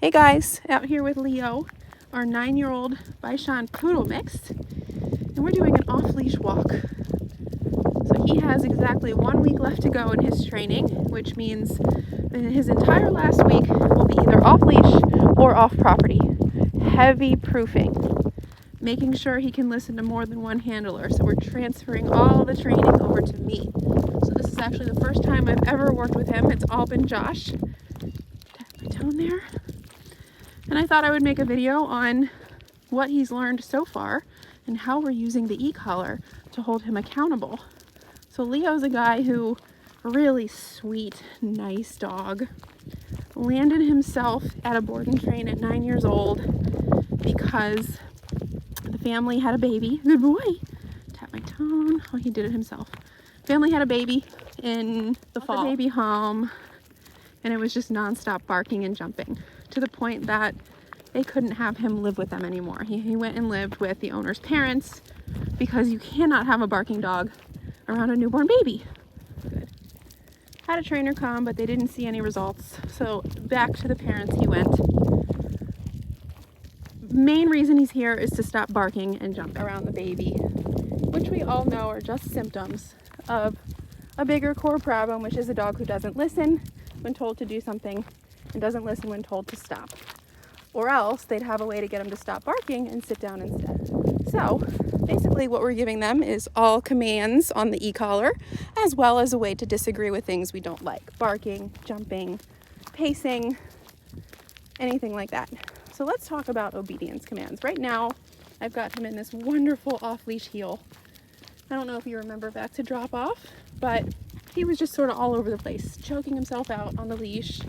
Hey guys, out here with Leo, our 9-year-old Bichon poodle mix, and we're doing an off-leash walk. So he has exactly 1 week left to go in his training, which means that his entire last week will be either off-leash or off-property. Heavy proofing, making sure he can listen to more than one handler. So we're transferring all the training over to me. So this is actually the first time I've ever worked with him. It's all been Josh. Tap my tone there. And I thought I would make a video on what he's learned so far and how we're using the ecollar to hold him accountable. So Leo's a guy who, really sweet, nice dog, landed himself at a board and train at 9 years old because the family had a baby. Good boy. Tap my tone. Oh, he did it himself. Family had a baby in the fall. The baby home, and it was just nonstop barking and jumping, to the point that they couldn't have him live with them anymore. He went and lived with the owner's parents because you cannot have a barking dog around a newborn baby. Good. Had a trainer come, but they didn't see any results. So back to the parents he went. Main reason he's here is to stop barking and jumping around the baby, which we all know are just symptoms of a bigger core problem, which is a dog who doesn't listen when told to do something and doesn't listen when told to stop. Or else they'd have a way to get him to stop barking and sit down instead. So basically what we're giving them is all commands on the e-collar, as well as a way to disagree with things we don't like. Barking, jumping, pacing, anything like that. So let's talk about obedience commands. Right now, I've got him in this wonderful off-leash heel. I don't know if you remember back to drop off, but he was just sort of all over the place, choking himself out on the leash,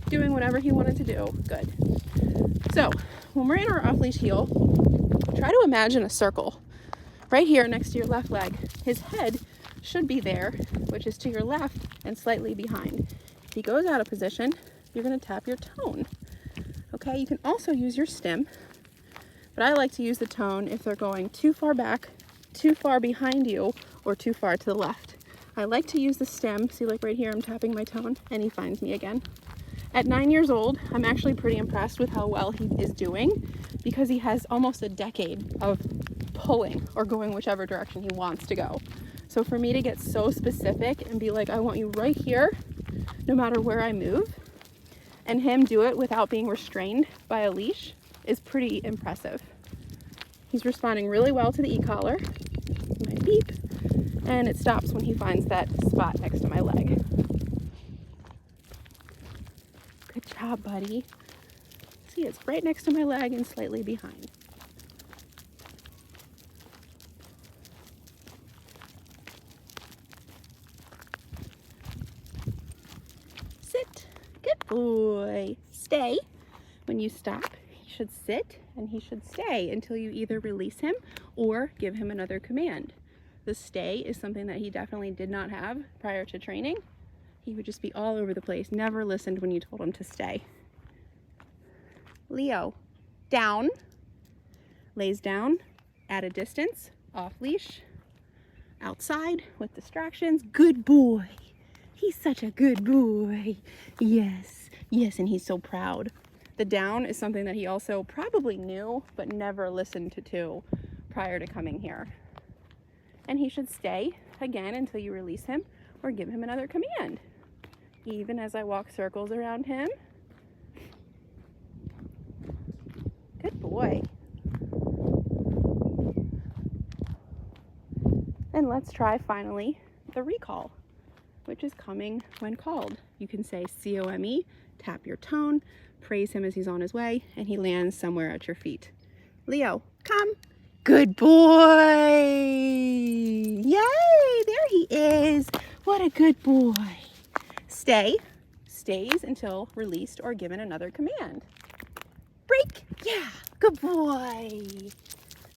doing whatever he wanted to do. Good. So when we're in our off-leash heel, try to imagine a circle right here next to your left leg. His head should be there, which is to your left and slightly behind. If he goes out of position, you're going to tap your tone. Okay, you can also use your stem, but I like to use the tone if they're going too far back, too far behind you, or too far to the left. I like to use the stem. See, like right here, I'm tapping my tone and he finds me again. At 9 years old, I'm actually pretty impressed with how well he is doing, because he has almost a decade of pulling or going whichever direction he wants to go. So for me to get so specific and be like, I want you right here, no matter where I move, and him do it without being restrained by a leash is pretty impressive. He's responding really well to the e-collar, my beep, and it stops when he finds that spot next to my leg. Good job, buddy. See, it's right next to my leg and slightly behind. Sit. Good boy. Stay. When you stop, he should sit and he should stay until you either release him or give him another command. The stay is something that he definitely did not have prior to training. He would just be all over the place, never listened when you told him to stay. Leo, down, lays down, at a distance, off leash, outside with distractions. Good boy. He's such a good boy. Yes, yes, and he's so proud. The down is something that he also probably knew, but never listened to prior to coming here. And he should stay, again, until you release him or give him another command. Even as I walk circles around him. Good boy. And let's try finally the recall, which is coming when called. You can say C-O-M-E, tap your tone, praise him as he's on his way, and he lands somewhere at your feet. Leo, come. Good boy. Yay, there he is. What a good boy. Stay, stays until released or given another command. Break, yeah, good boy.